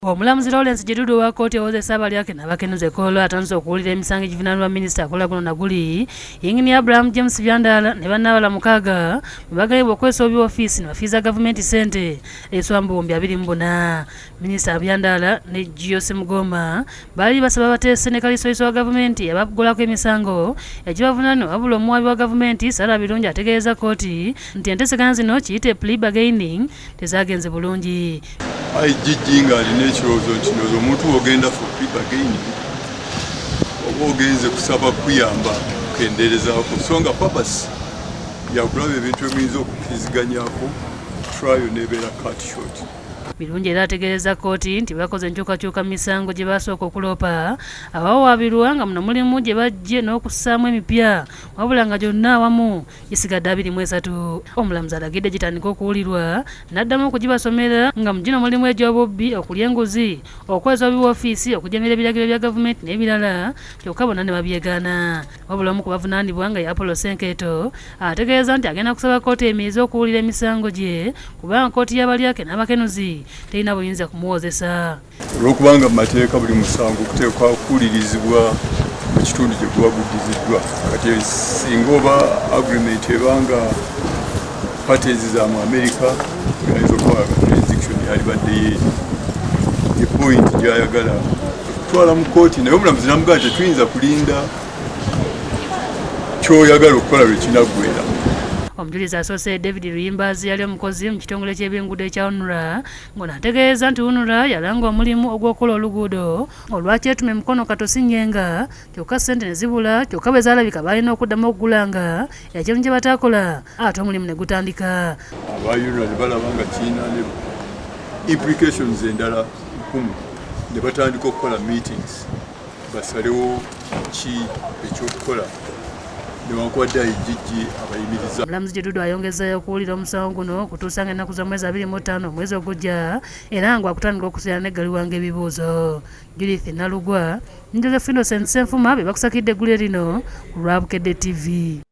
Omulamuzi Lawrence Gidudu wa kkooti ewozesa abalyake n'abakenuzi Ekkoolo atandise okuwulira emisango egivunaanibwa minisita akola guno na guli yingini Abraham James Byandaala ne bannaabala 6 bwe bagayibwa okwesa obi ofiisi ne bafiiza gavumenti ssente eswambu 24. Minisita Byandaala ne Gyeyasoola Mugoma baali basaba bateese ne kalisoiso wa gavumenti abagolako emisango egibavunaanibwa wabula omuwaabi wa gavumenti Sarah Birungi ategeeza kkooti nti enteeseganya zino kiyite plea bargaining tezaagenze bulungi. Jijjinga alina ekirowoozo nti nooza omuntu ogenda for plea bargaining oba ogenze kusaba kuyamba kukendeerezaako so nga purpose yakulaba ebintu ebiyinza okukkiriziganyaako trial nebeera cut short. Birungi era ategeereza kkooti nti bakoze enkyukakyuka mu misango gye basooka okuloopa abawawaabirwa nga muno mulimu gye bajje n'okussaamu emipya wabula nga gyonna awamu gisigadde 23. Omulamuzi alagidde gitandika okuwulirwa n'addamu okugibasomera nga mu gino mulimu egy'obubbi, okulya enguzi, okweza obi w'ofiisi, okujemera ebiragiro bya gavumenti n'ebirala kyokka bonna ne babyegaana. Wabula omu ku bavunaanibwa nga Apollo Senkeeto ategeeza nti agenda kusaba kkooti emirize okuwulira emisango gye kubanga kkooti y'abalyake n'abakenuzi terina buyinza kumuwozesa. Olw'okubanga mu mateeka buli musango okuteekwa okuwulirizibwa mu kitundu gye guba guddiziddwa. Kati singa oba agreement ebanga parties za mu America gayinza okuba nga jurisdiction yalibadde yeeri ye point gy'ayagala okutwala mu kkooti naye omulamuzi n'amugamba nti tetuyinza kulinda ky'oyagala okukola lwe kinaggwera. Omujulizi asoose David Luyimbazi yali omukozi mu kitongole ky'ebyenguudo ekya UNRA ng'ono ategeeza nti UNRA yalanga omulimu ogw'okukola oluguudo olwakyetume mukono katosi nnyenga kyokka ssente ne zibula kyokka bwe zaalabika balina okuddamu okugulanga ekintu kye bataakola ate omulimu ne gutandika. Aba UNRA ne balaba nga kirina ne implications endala 10 ne batandika okukola meetings basalewo ki ekyokukola. Omulamuzi Gidudu ayongezayo okuwulira omusango guno okutuusa ng'ennaku z'omwezi 25 omwezi ogujja era ng'akutandika okuseera n'eggaliwanga ebibuuzo. Judith Nalugwa ne Josephine Senfuma be bakusakidde eggulu lino ku lwa Bukedde TV.